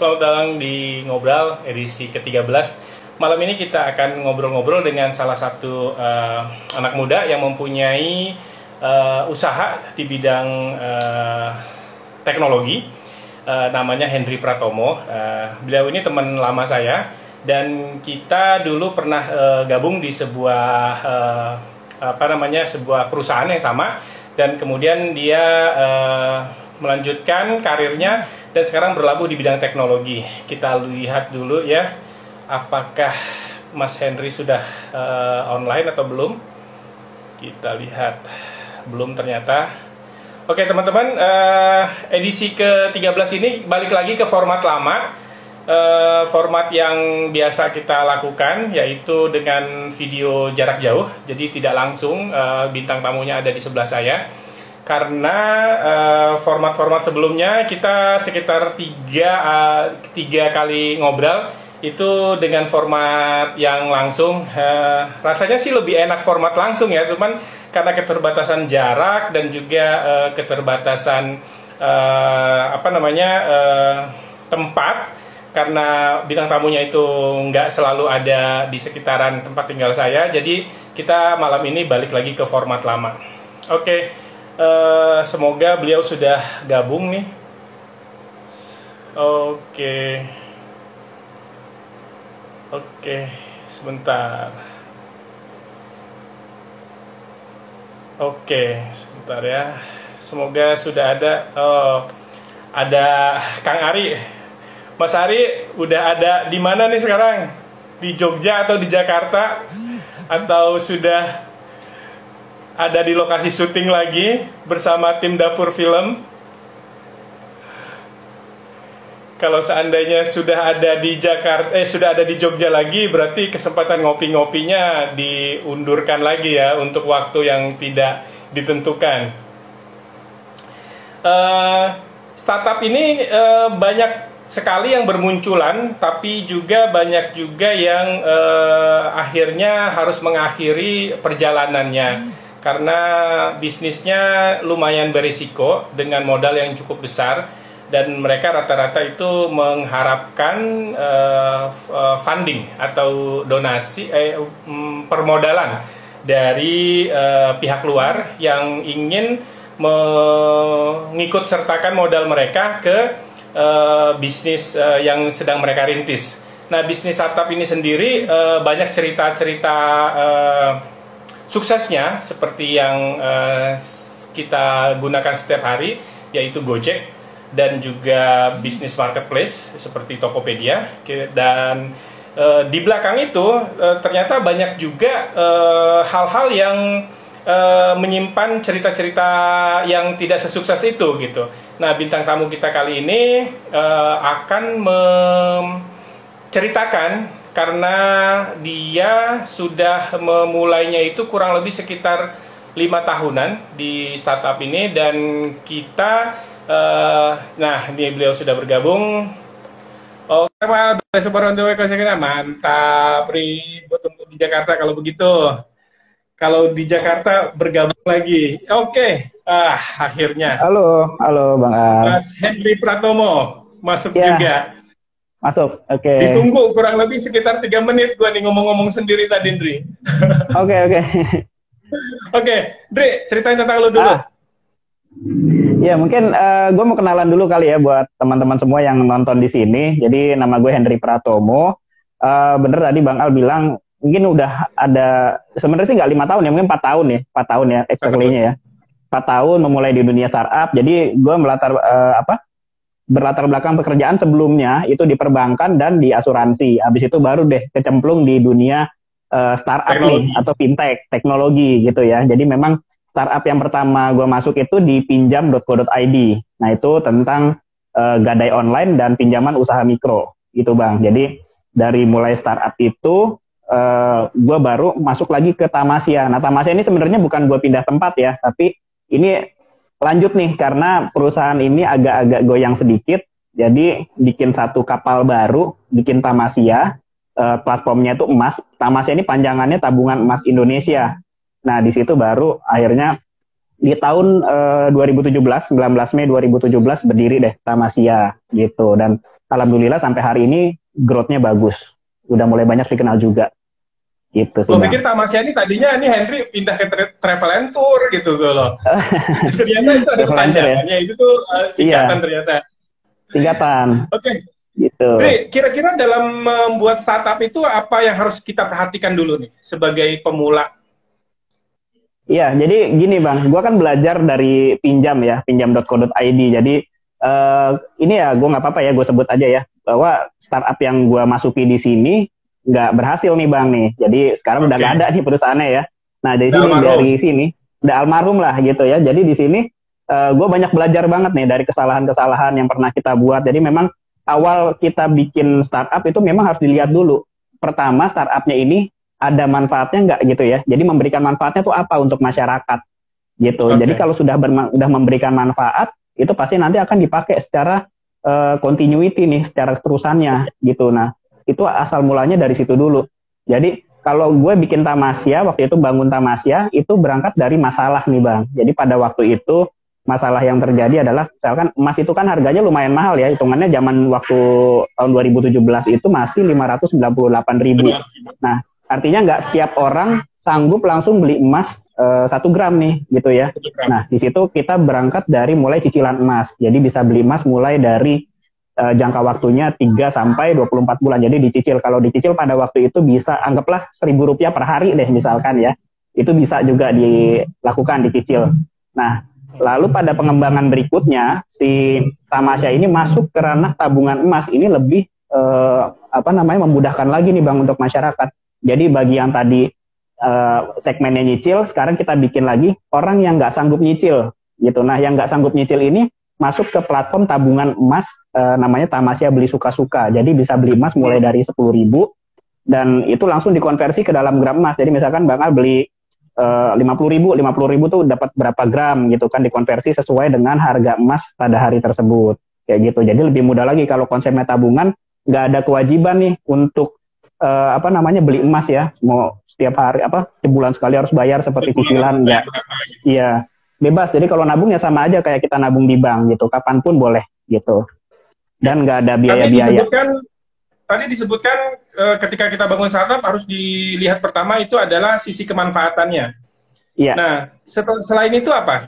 selamat datang di Ngobrol edisi ke-13. Malam ini kita akan ngobrol-ngobrol dengan salah satu anak muda yang mempunyai usaha di bidang teknologi. Namanya Henry Pratomo. Beliau ini teman lama saya dan kita dulu pernah gabung di sebuah sebuah perusahaan yang sama, dan kemudian dia melanjutkan karirnya dan sekarang berlabuh di bidang teknologi. Kita lihat dulu ya, apakah Mas Henry sudah online atau belum. Kita lihat, belum ternyata. Oke teman-teman, edisi ke-13 ini balik lagi ke format lama, format yang biasa kita lakukan, yaitu dengan video jarak jauh. Jadi tidak langsung, bintang tamunya ada di sebelah saya. Karena format-format sebelumnya kita sekitar tiga kali ngobrol itu dengan format yang langsung. Rasanya sih lebih enak format langsung ya, cuman karena keterbatasan jarak dan juga keterbatasan tempat, karena bintang tamunya itu nggak selalu ada di sekitaran tempat tinggal saya, jadi kita malam ini balik lagi ke format lama. Oke. Semoga beliau sudah gabung nih. Oke, sebentar. Oke, sebentar ya. Semoga sudah ada. Ada Kang Ari. Mas Ari udah ada di mana nih sekarang? Di Jogja atau di Jakarta? Atau sudah ada di lokasi syuting lagi bersama tim Dapur Film? Kalau seandainya sudah ada di Jakarta, sudah ada di Jogja lagi, berarti kesempatan ngopi-ngopinya diundurkan lagi ya untuk waktu yang tidak ditentukan. Startup ini banyak sekali yang bermunculan, tapi juga banyak juga yang akhirnya harus mengakhiri perjalanannya. Karena bisnisnya lumayan berisiko dengan modal yang cukup besar, dan mereka rata-rata itu mengharapkan funding atau donasi, permodalan dari pihak luar yang ingin mengikut sertakan modal mereka ke bisnis yang sedang mereka rintis. Nah, bisnis startup ini sendiri banyak cerita-cerita suksesnya seperti yang kita gunakan setiap hari, yaitu Gojek, dan juga bisnis marketplace seperti Tokopedia. Dan di belakang itu ternyata banyak juga hal-hal yang menyimpan cerita-cerita yang tidak sesukses itu gitu. Nah, bintang tamu kita kali ini akan menceritakan, karena dia sudah memulainya itu kurang lebih sekitar 5 tahunan di startup ini, dan kita ini beliau sudah bergabung. Oke, mantap, ribut untuk di Jakarta kalau begitu. Kalau di Jakarta bergabung lagi. Oke, akhirnya. Halo Bang Al. Mas Henry Pratomo masuk juga. Masuk, oke. Ditunggu kurang lebih sekitar 3 menit gua nih ngomong-ngomong sendiri tadi, Ndri. Oke. Oke, Ndri, ceritain tentang lu dulu. Ya, mungkin gue mau kenalan dulu kali ya buat teman-teman semua yang nonton di sini. Jadi nama gue Henry Pratomo. Bener tadi Bang Al bilang mungkin udah ada, sebenarnya sih nggak 5 tahun ya, mungkin 4 tahun ya, 4 tahun ya, exactly-nya ya. 4 tahun memulai di dunia startup. Jadi gue berlatar belakang pekerjaan sebelumnya itu di perbankan dan di asuransi. Habis itu baru deh kecemplung di dunia startup nih, atau fintech, teknologi gitu ya. Jadi memang startup yang pertama gue masuk itu di pinjam.co.id. Nah, itu tentang gadai online dan pinjaman usaha mikro gitu Bang. Jadi dari mulai startup itu gue baru masuk lagi ke Tamasya. Nah, Tamasya ini sebenarnya bukan gue pindah tempat ya, tapi ini lanjut nih, karena perusahaan ini agak-agak goyang sedikit, jadi bikin satu kapal baru, bikin Tamasya, platformnya itu emas. Tamasya ini panjangannya Tabungan Emas Indonesia. Nah, di situ baru akhirnya di tahun 2017, 19 Mei 2017 berdiri deh Tamasya gitu. Dan alhamdulillah sampai hari ini growth-nya bagus. Udah mulai banyak dikenal juga. Gitu sih. Gue pikir Tamasya ini tadinya ini Henry pindah ke travel and tour gitu loh. Ternyata itu ada kepanjangannya, itu tuh singkatan ternyata. Singkatan. Oke. Gitu. Jadi kira-kira dalam membuat startup itu apa yang harus kita perhatikan dulu nih sebagai pemula? Iya, jadi gini Bang, gue kan belajar dari Pinjam ya, pinjam.co.id. Jadi ini ya gue nggak apa-apa ya, gue sebut aja ya, bahwa startup yang gue masuki di sini nggak berhasil nih Bang nih. Jadi sekarang udah nggak ada nih perusahaannya ya. Nah dari sini udah almarhum lah gitu ya. Jadi di sini gue banyak belajar banget nih dari kesalahan-kesalahan yang pernah kita buat. Jadi memang awal kita bikin startup itu memang harus dilihat dulu. Pertama, startupnya ini ada manfaatnya nggak gitu ya. Jadi memberikan manfaatnya itu apa untuk masyarakat gitu. Jadi kalau sudah memberikan manfaat, itu pasti nanti akan dipakai secara continuity nih, secara terusannya gitu. Nah, itu asal mulanya dari situ dulu. Jadi kalau gue bikin Tamasya, waktu itu bangun Tamasya, itu berangkat dari masalah nih Bang. Jadi pada waktu itu, masalah yang terjadi adalah, misalkan emas itu kan harganya lumayan mahal ya, hitungannya zaman waktu tahun 2017 itu masih 598.000. Nah, artinya nggak setiap orang sanggup langsung beli emas 1 gram nih, gitu ya. Nah, di situ kita berangkat dari mulai cicilan emas. Jadi bisa beli emas mulai dari jangka waktunya 3 sampai 24 bulan. Jadi dicicil. Kalau dicicil pada waktu itu bisa, anggaplah Rp1.000 per hari deh misalkan ya. Itu bisa juga dilakukan, dicicil. Nah, lalu pada pengembangan berikutnya, si Tamasya ini masuk ke ranah tabungan emas. Ini lebih memudahkan lagi nih Bang untuk masyarakat. Jadi bagi yang tadi segmennya nyicil, sekarang kita bikin lagi orang yang nggak sanggup nyicil gitu. Nah, yang nggak sanggup nyicil ini masuk ke platform tabungan emas namanya Tamasya Beli Suka-Suka. Jadi bisa beli emas mulai dari 10.000 dan itu langsung dikonversi ke dalam gram emas. Jadi misalkan Bang Al beli 50.000 tuh dapat berapa gram gitu kan, dikonversi sesuai dengan harga emas pada hari tersebut kayak gitu. Jadi lebih mudah lagi kalau konsepnya tabungan, nggak ada kewajiban nih untuk beli emas ya, mau setiap hari sebulan sekali harus bayar seperti cicilan, enggak. Iya, bebas. Jadi kalau nabung ya sama aja kayak kita nabung di bank gitu, kapanpun boleh gitu, dan nggak ada biaya-biaya. Tadi disebutkan ketika kita bangun startup harus dilihat pertama itu adalah sisi kemanfaatannya. Iya. Nah, selain itu apa?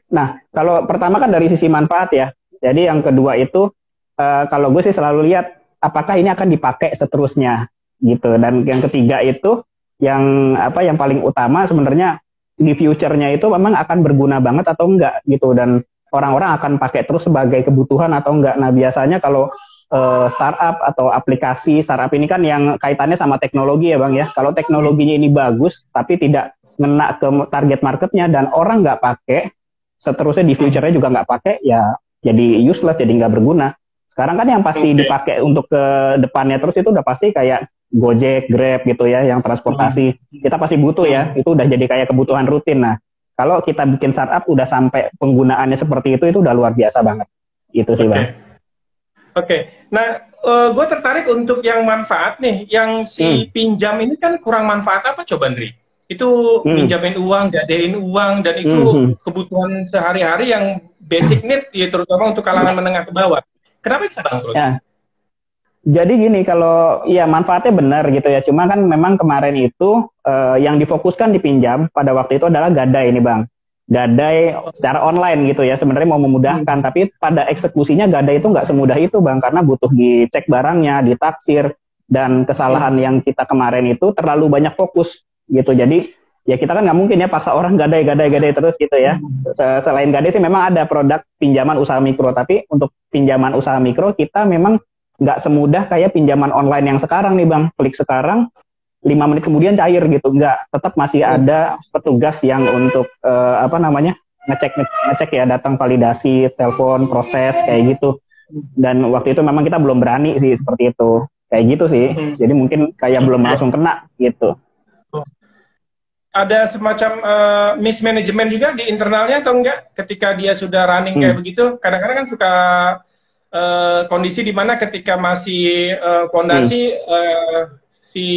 Nah, kalau pertama kan dari sisi manfaat ya. Jadi yang kedua itu kalau gue sih selalu lihat apakah ini akan dipakai seterusnya gitu. Dan yang ketiga itu yang paling utama sebenarnya di future-nya itu memang akan berguna banget atau enggak gitu, dan orang-orang akan pakai terus sebagai kebutuhan atau enggak. Nah, biasanya kalau startup atau aplikasi startup ini kan yang kaitannya sama teknologi ya Bang ya. Kalau teknologinya ini bagus tapi tidak ngena ke target marketnya dan orang nggak pakai, seterusnya di future-nya juga nggak pakai, ya jadi useless, jadi nggak berguna. Sekarang kan yang pasti dipakai untuk ke depannya terus itu udah pasti kayak Gojek, Grab gitu ya, yang transportasi. Kita pasti butuh ya, itu udah jadi kayak kebutuhan rutin. Nah, kalau kita bikin startup udah sampai penggunaannya seperti itu udah luar biasa banget. Itu sih Bang. Oke. Nah, gue tertarik untuk yang manfaat nih, yang si pinjam ini kan kurang manfaat apa coba Andri? Itu pinjamin uang, gadein uang, dan itu kebutuhan sehari-hari yang basic need ya, terutama untuk kalangan menengah ke bawah. Kenapa bisa Bang? Ya. Jadi gini, kalau ya manfaatnya benar gitu ya, cuma kan memang kemarin itu yang difokuskan di Pinjam pada waktu itu adalah gadai ini Bang. Gadai secara online gitu ya, sebenarnya mau memudahkan, tapi pada eksekusinya gadai itu nggak semudah itu Bang, karena butuh dicek barangnya, ditaksir, dan kesalahan yang kita kemarin itu terlalu banyak fokus gitu. Jadi ya kita kan nggak mungkin ya paksa orang gadai terus gitu ya. Selain gadai sih memang ada produk pinjaman usaha mikro, tapi untuk pinjaman usaha mikro kita memang nggak semudah kayak pinjaman online yang sekarang nih Bang. Klik sekarang, 5 menit kemudian cair gitu. Nggak, tetap masih ada petugas yang untuk ngecek ya, datang validasi, telepon, proses kayak gitu. Dan waktu itu memang kita belum berani sih seperti itu. Kayak gitu sih. Jadi mungkin kayak belum langsung kena gitu. Ada semacam mismanagement juga di internalnya atau enggak ketika dia sudah running kayak begitu? Kadang-kadang kan suka kondisi di mana ketika masih fondasi si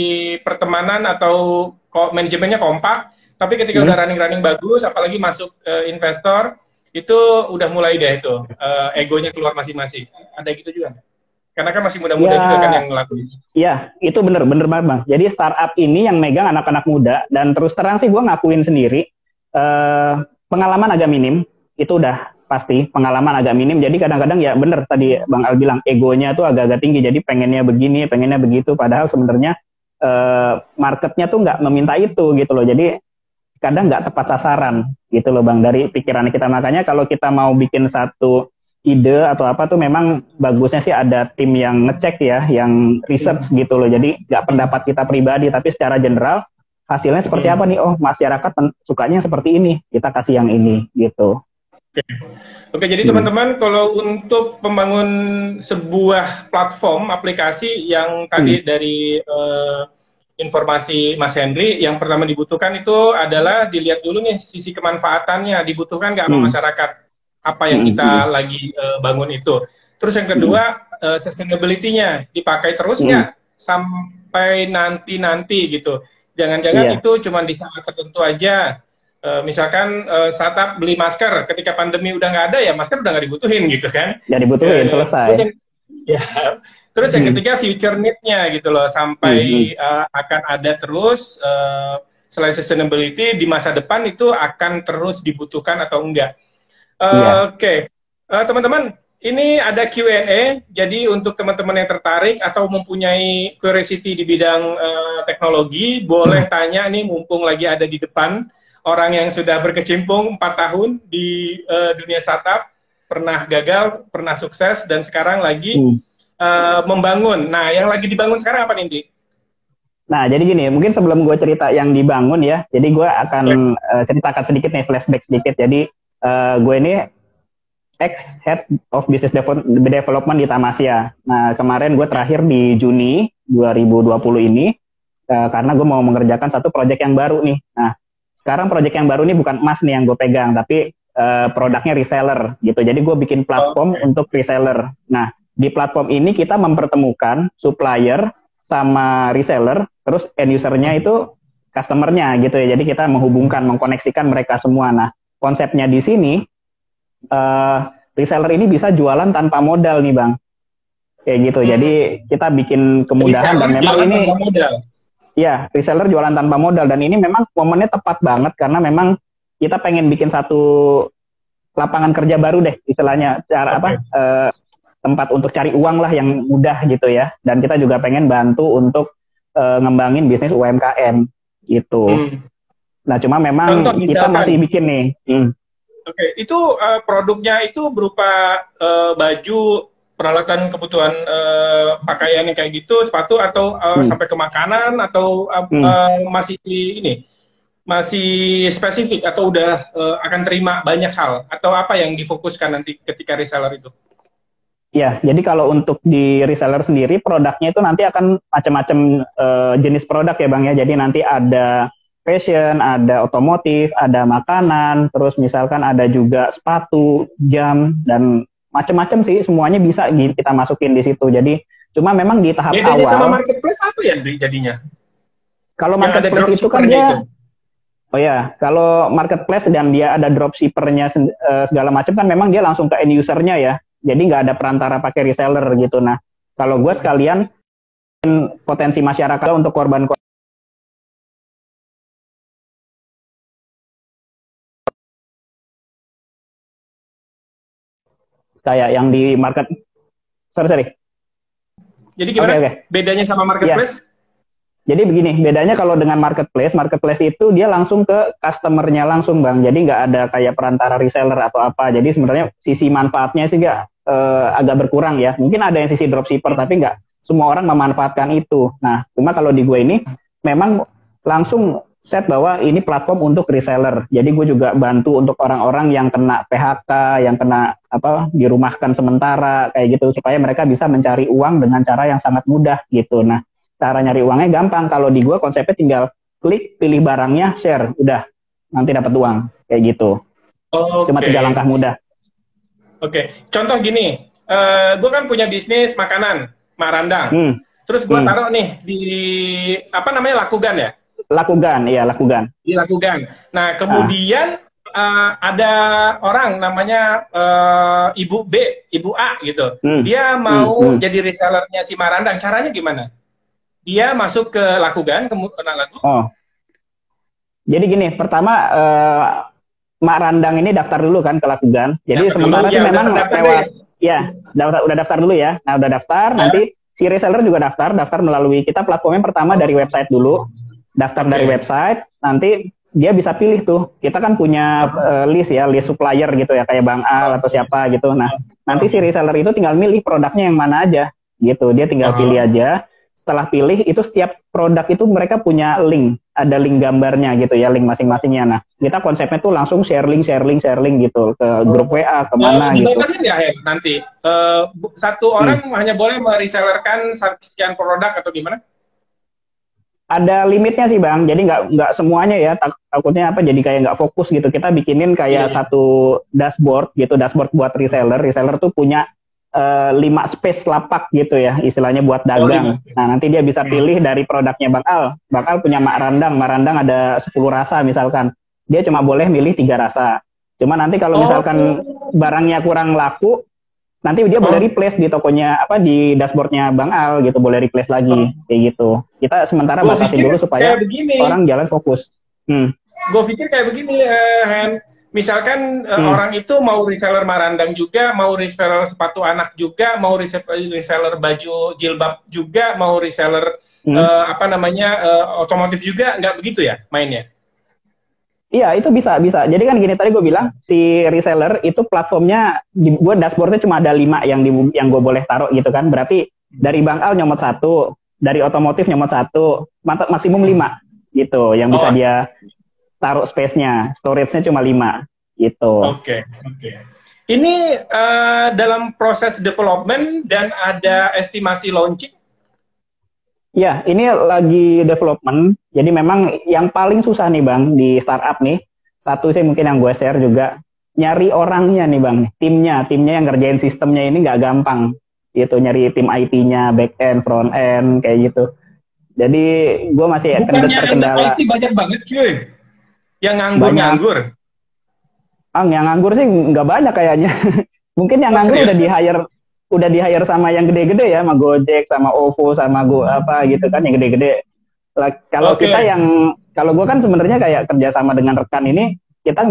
pertemanan atau manajemennya kompak, tapi ketika udah running bagus, apalagi masuk investor, itu udah mulai deh itu egonya keluar masing-masing. Ada gitu juga nggak? Karena kan masih muda-muda juga kan yang ngelakuin. Ya, itu bener banget Bang. Jadi startup ini yang megang anak-anak muda, dan terus terang sih gue ngakuin sendiri, pengalaman agak minim, itu udah pasti, pengalaman agak minim, jadi kadang-kadang ya bener tadi Bang Al bilang, egonya tuh agak-agak tinggi, jadi pengennya begini, pengennya begitu, padahal sebenarnya marketnya tuh nggak meminta itu gitu loh, jadi kadang nggak tepat sasaran gitu loh Bang, dari pikiran kita. Makanya kalau kita mau bikin satu ide atau apa tuh memang bagusnya sih ada tim yang ngecek ya, yang research gitu loh. Jadi nggak pendapat kita pribadi, tapi secara general hasilnya seperti apa nih? Oh, masyarakat sukanya seperti ini, kita kasih yang ini gitu. Oke, jadi teman-teman, kalau untuk membangun sebuah platform aplikasi yang tadi dari informasi Mas Henry, yang pertama dibutuhkan itu adalah dilihat dulu nih sisi kemanfaatannya, dibutuhkan nggak sama masyarakat apa yang kita lagi bangun itu. Terus yang kedua, sustainability-nya dipakai terus nggak sampai nanti gitu. Jangan-jangan itu cuma di saat tertentu aja. Misalkan startup beli masker, ketika pandemi udah nggak ada ya masker udah nggak dibutuhin gitu kan? Nggak dibutuhin, selesai. Terus yang ketiga future need-nya gitu loh, sampai akan ada terus selain sustainability di masa depan itu akan terus dibutuhkan atau enggak. Oke. Teman-teman, ini ada Q&A, jadi untuk teman-teman yang tertarik atau mempunyai curiosity di bidang teknologi, boleh tanya nih mumpung lagi ada di depan orang yang sudah berkecimpung 4 tahun di dunia startup, pernah gagal, pernah sukses, dan sekarang lagi membangun. Nah, yang lagi dibangun sekarang apa nih, Di? Nah, jadi gini, mungkin sebelum gue cerita yang dibangun ya, jadi gue akan ceritakan sedikit nih, flashback sedikit. Jadi gue ini ex-head of business development di Tamasya. Nah, kemarin gue terakhir di Juni 2020 ini, karena gue mau mengerjakan satu proyek yang baru nih. Nah, sekarang proyek yang baru ini bukan emas nih yang gue pegang, tapi produknya reseller gitu. Jadi gue bikin platform untuk reseller. Nah, di platform ini kita mempertemukan supplier sama reseller, terus end user-nya itu customer-nya gitu ya. Jadi kita menghubungkan, mengkoneksikan mereka semua. Nah, konsepnya di sini, reseller ini bisa jualan tanpa modal nih Bang. Kayak gitu. Jadi kita bikin kemudahan, dan memang ini ya, reseller jualan tanpa modal, dan ini memang momennya tepat banget karena memang kita pengen bikin satu lapangan kerja baru deh istilahnya, cara tempat untuk cari uang lah yang mudah gitu ya. Dan kita juga pengen bantu untuk ngembangin bisnis UMKM gitu. Nah, cuma memang kita masih bikin nih. Itu produknya itu berupa baju, peralatan kebutuhan pakaian yang kayak gitu, sepatu, atau sampai ke makanan, atau masih ini, masih spesifik, atau udah akan terima banyak hal, atau apa yang difokuskan nanti ketika reseller itu? Ya, jadi kalau untuk di reseller sendiri, produknya itu nanti akan macam-macam jenis produk ya Bang ya. Jadi nanti ada fashion, ada otomotif, ada makanan, terus misalkan ada juga sepatu, jam, dan macam-macam sih, semuanya bisa kita masukin di situ. Jadi cuma memang di tahap awal. Bedanya sama marketplace apa ya jadinya? Kalau marketplace itu kan dia, oh ya, kalau marketplace dan dia ada dropshippernya segala macam kan, memang dia langsung ke end usernya ya. Jadi nggak ada perantara pakai reseller gitu. Nah, kalau gue sekalian potensi masyarakat untuk korban kayak yang di market, sorry. Jadi gimana bedanya sama marketplace? Ya. Jadi begini, bedanya kalau dengan marketplace itu dia langsung ke customernya langsung Bang. Jadi nggak ada kayak perantara reseller atau apa. Jadi sebenarnya sisi manfaatnya sih agak berkurang ya. Mungkin ada yang sisi dropshipper, tapi nggak semua orang memanfaatkan itu. Nah, cuma kalau di gue ini memang langsung set bahwa ini platform untuk reseller. Jadi gue juga bantu untuk orang-orang yang kena PHK, yang kena dirumahkan sementara kayak gitu, supaya mereka bisa mencari uang dengan cara yang sangat mudah gitu. Nah, cara nyari uangnya gampang. Kalau di gue konsepnya tinggal klik, pilih barangnya, share, udah nanti dapat uang kayak gitu. Cuma 3 langkah mudah. Contoh gini, gue kan punya bisnis makanan, Mak Randang. Terus gue taruh nih di Lakugan ya? Lakugan, iya Lakugan. Di Lakugan. Nah, kemudian ada orang namanya Ibu B, Ibu A gitu. Hmm. Dia mau jadi resellernya si Marandang. Caranya gimana? Dia masuk ke Lakugan, ke Laku. Oh, jadi gini, pertama Mak Randang ini daftar dulu kan ke Lakugan. Jadi Daftar dulu, sementara sih ya udah memang terdaftar deh. lewat, ya udah daftar dulu ya. Nah udah daftar, Ya. nanti si reseller juga daftar melalui kita platformnya pertama dari website dulu. Daftar dari website, nanti dia bisa pilih tuh. Kita kan punya list ya, list supplier gitu ya, kayak Bang Al atau siapa gitu. Nah, nanti si reseller itu tinggal milih produknya yang mana aja gitu. Dia tinggal pilih aja. Setelah pilih, itu setiap produk itu mereka punya link, ada link gambarnya gitu ya, link masing-masingnya. Nah, kita konsepnya tuh langsung share link gitu ke grup WA kemana gitu. Dibatasi ya nanti satu orang hanya boleh meresellerkan sekian produk atau gimana? Ada limitnya sih Bang, jadi nggak semuanya ya, takutnya apa jadi kayak nggak fokus gitu. Kita bikinin kayak satu dashboard gitu, dashboard buat reseller tuh punya 5 space lapak gitu ya, istilahnya buat dagang. Nah nanti dia bisa pilih dari produknya Bang Al punya Mak Randang ada 10 rasa misalkan, dia cuma boleh milih 3 rasa. Cuma nanti kalau misalkan barangnya kurang laku, nanti dia boleh replace di tokonya di dashboardnya Bang Al gitu, boleh replace lagi kayak gitu. Kita sementara batasin dulu supaya orang jalan fokus. Gue pikir kayak begini, Hen. Misalkan orang itu mau reseller Marandang juga, mau reseller sepatu anak juga, mau reseller baju jilbab juga, mau reseller otomotif juga, nggak begitu ya mainnya? Iya, itu bisa. Jadi kan gini, tadi gue bilang, si reseller itu platformnya, gue dashboardnya cuma ada 5 yang gue boleh taruh gitu kan. Berarti dari Bang Al nyomot 1, dari otomotif nyomot 1, maksimum 5 gitu, yang bisa dia taruh space-nya. Storage-nya cuma 5 gitu. Oke. Ini dalam proses development dan ada estimasi launching? Ya, ini lagi development. Jadi memang yang paling susah nih Bang di startup nih, satu sih mungkin yang gue share juga, nyari orangnya nih Bang, timnya yang ngerjain sistemnya ini nggak gampang. Gitu, nyari tim IT-nya, back end, front end, kayak gitu. Jadi gue masih terkendala. IT banyak banget cuy, yang nganggur. Yang nganggur sih nggak banyak kayaknya. Mungkin yang nganggur udah di hire sama yang gede-gede ya, sama Gojek, sama OVO, sama gitu kan, yang gede-gede. Kalau kita kalau gue kan sebenarnya kayak kerjasama dengan rekan ini, kita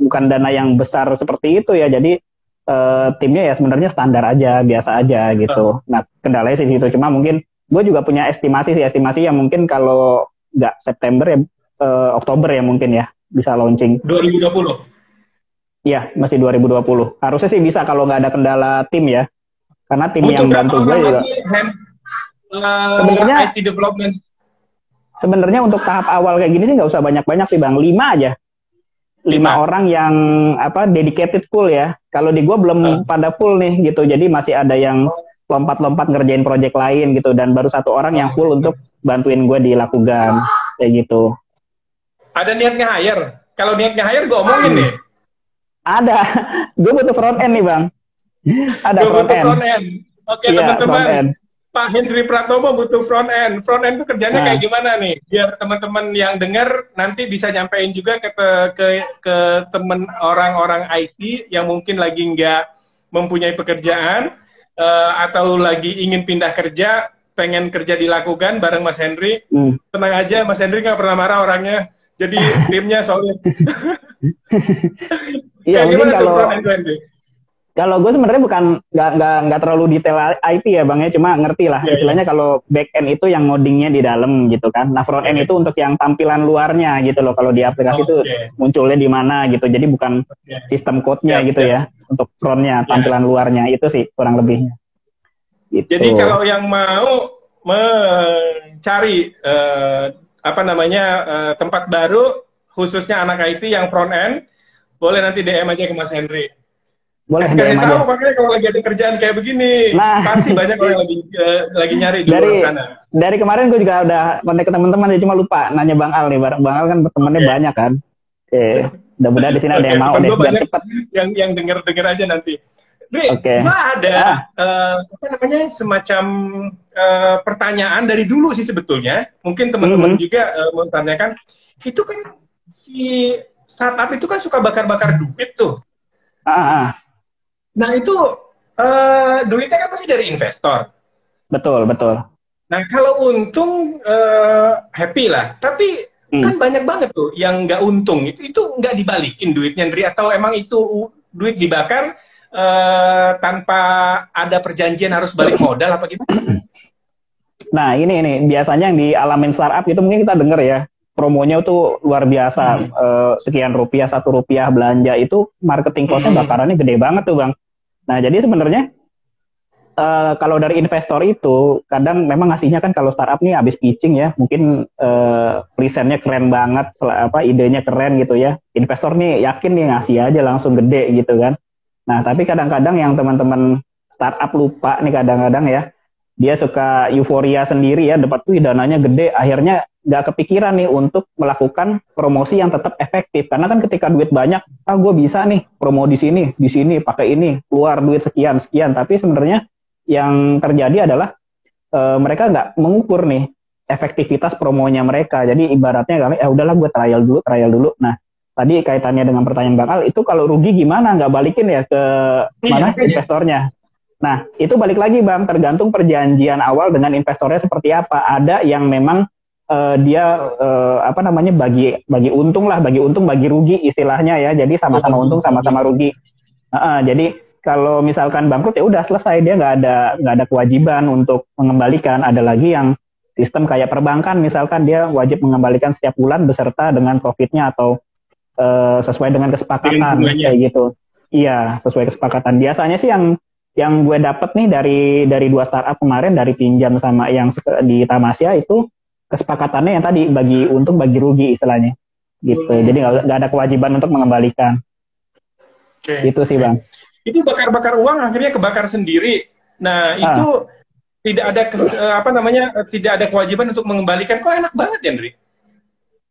bukan dana yang besar seperti itu ya, jadi timnya ya sebenarnya standar aja, biasa aja gitu. Nah kendalanya sih itu, cuma mungkin gue juga punya estimasi yang mungkin kalau nggak September ya Oktober ya mungkin ya bisa launching. 2020? Iya, masih 2020. Harusnya sih bisa kalau nggak ada kendala tim ya. Karena tim yang bantu gue juga. Sebenarnya IT development. Sebenarnya untuk tahap awal kayak gini sih nggak usah banyak-banyak sih Bang. 5 aja. 5 orang yang dedicated full ya. Kalau di gue belum pada full nih gitu. Jadi masih ada yang lompat-lompat ngerjain project lain gitu. Dan baru 1 orang yang full untuk bantuin gue di Lakugan kayak gitu. Ada niatnya hire? Kalau niatnya hire gue omongin nih. Ada. Gue butuh front end nih Bang. Ada front end. Oke, teman-teman. Pak Hendri Pratomo butuh front end. Front end itu kerjanya kayak gimana nih? Biar teman-teman yang dengar nanti bisa nyampein juga ke teman orang-orang IT yang mungkin lagi nggak mempunyai pekerjaan atau lagi ingin pindah kerja, pengen kerja dilakukan bareng Mas Hendri. Tenang aja, Mas Hendri nggak pernah marah orangnya. Jadi timnya solid. Iya, mungkin kalau gue sebenarnya bukan nggak terlalu detail IT ya Bang ya, cuma ngerti lah istilahnya kalau back end itu yang ngodingnya di dalam gitu kan. Nah front end itu untuk yang tampilan luarnya gitu loh, kalau di aplikasi itu munculnya di mana gitu. Jadi bukan sistem code-nya gitu ya, untuk frontnya, tampilan luarnya itu sih kurang lebihnya. Gitu. Jadi kalau yang mau mencari tempat baru khususnya anak IT yang front end, boleh nanti DM aja ke Mas Hendri. Boleh kasih tahu, makanya kalau lagi ada kerjaan kayak begini, pasti banyak orang lagi nyari di luar sana. Dari kemarin gue juga udah kontak ke teman-teman, cuma lupa nanya Bang Al nih. Bang Al kan temennya banyak kan. Mudah-mudahan di sini ada yang mau deh. Biar cepat. Yang denger aja nanti. Gue ada semacam pertanyaan dari dulu sih sebetulnya. Mungkin teman-teman juga mau tanyakan. Itu kan si startup itu kan suka bakar-bakar duit tuh. Ah, ah, Nah itu duitnya kan pasti dari investor. betul, betul. Nah kalau untung happy lah. Tapi Hmm. kan banyak banget tuh yang nggak untung. Itu nggak dibalikin duitnya, Ndri, atau emang itu duit dibakar tanpa ada perjanjian harus balik modal apa gimana? Nah, ini biasanya yang dialamin startup itu mungkin kita dengar ya, promonya tuh luar biasa, Hmm. sekian rupiah, 1 rupiah belanja itu marketing costnya Hmm. bakarannya gede banget tuh Bang. Nah, jadi sebenarnya kalau dari investor itu kadang memang ngasihnya kan kalau startup nih habis pitching ya, mungkin presentnya keren banget, idenya keren gitu ya. Investor nih yakin nih ngasih aja langsung gede gitu kan. Nah, tapi kadang-kadang yang teman-teman startup lupa nih kadang-kadang ya, dia suka euforia sendiri ya, dapat tuh dananya gede, akhirnya nggak kepikiran nih untuk melakukan promosi yang tetap efektif. Karena kan ketika duit banyak, gue bisa nih promo di sini, pakai ini, keluar duit sekian, sekian. Tapi sebenarnya yang terjadi adalah mereka nggak mengukur nih efektivitas promonya mereka. Jadi ibaratnya kami, udahlah gue trial dulu. Nah, tadi kaitannya dengan pertanyaan Bang Al, itu kalau rugi gimana? Nggak balikin ya ke Iya mana makanya. investornya. Nah, itu balik lagi Bang, tergantung perjanjian awal dengan investornya seperti apa. Ada yang memang dia bagi untung lah, bagi rugi istilahnya ya. Jadi Oh, sama-sama bagi untung, bagi sama-sama rugi. Jadi kalau misalkan bangkrut ya udah selesai, dia nggak ada kewajiban untuk mengembalikan. Ada lagi yang sistem kayak perbankan, misalkan dia wajib mengembalikan setiap bulan beserta dengan profitnya atau sesuai dengan dengan kesepakatan bunganya. kayak gitu. Iya, sesuai kesepakatan. Biasanya sih yang gue dapet nih dari dua startup kemarin, dari pinjam sama yang di Tamasya itu kesepakatannya yang tadi bagi untung bagi rugi istilahnya gitu. Jadi Hmm. nggak ada kewajiban untuk mengembalikan. Oke, Itu sih oke. Bang. Itu bakar-bakar uang akhirnya kebakar sendiri. Nah, Ah, itu tidak ada apa namanya, tidak ada kewajiban untuk mengembalikan. Kok enak banget ya, Ndri?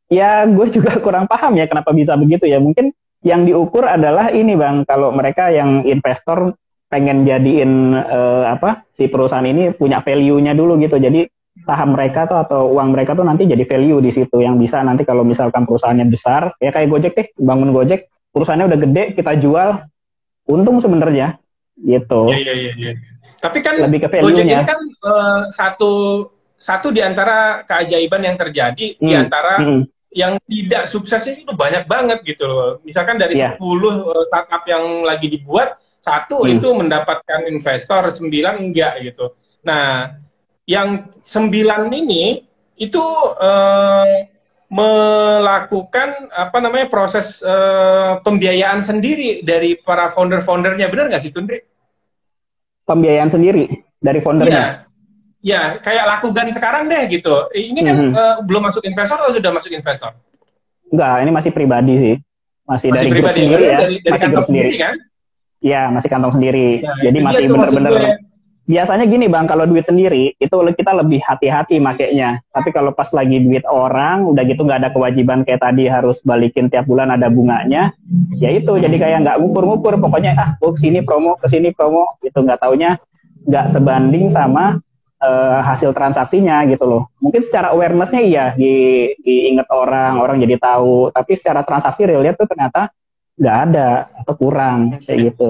ya gue juga kurang paham ya kenapa bisa begitu ya. Mungkin yang diukur adalah ini Bang, kalau mereka yang investor pengen jadiin si perusahaan ini punya value-nya dulu gitu. Jadi saham mereka tuh atau uang mereka tuh nanti jadi value di situ yang bisa nanti kalau misalkan perusahaannya besar, ya kayak Gojek deh, bangun Gojek, perusahaannya udah gede, kita jual, untung sebenarnya Iya, gitu. iya, iya, iya. Tapi kan Lebih ke Gojek ini value-nya. kan satu satu di antara keajaiban yang terjadi di Hmm, antara hmm, yang tidak suksesnya itu banyak banget gitu loh. Misalkan dari iya. 10 startup yang lagi dibuat, satu itu Hmm. mendapatkan investor, 9 enggak gitu. Nah, yang 9 ini itu melakukan apa namanya proses pembiayaan sendiri dari para founder-foundernya, benar nggak sih Tundri? Pembiayaan sendiri dari Iya, foundernya. ya kayak lakukan sekarang deh gitu. Ini Hmm, kan hmm. belum masuk investor atau sudah masuk investor? Enggak, ini masih pribadi sih. Masih Masih dari grup pribadi, sendiri berarti ya, dari masih kantong grup sendiri sendiri. kan? Iya, masih kantong sendiri. Nah Jadi itu dia masih tuh maksud gue. bener-bener, biasanya gini Bang, kalau duit sendiri itu kita lebih hati-hati makainya. Tapi kalau pas lagi duit orang, udah gitu nggak ada kewajiban kayak tadi harus balikin tiap bulan ada bunganya. Ya itu, jadi kayak nggak ngukur-ngukur. Pokoknya gue kesini promo, gitu. Nggak taunya nggak sebanding sama hasil transaksinya gitu loh. Mungkin secara awarenessnya iya, diinget orang, orang jadi tahu. Tapi secara transaksi realnya tuh ternyata nggak ada atau kurang kayak gitu.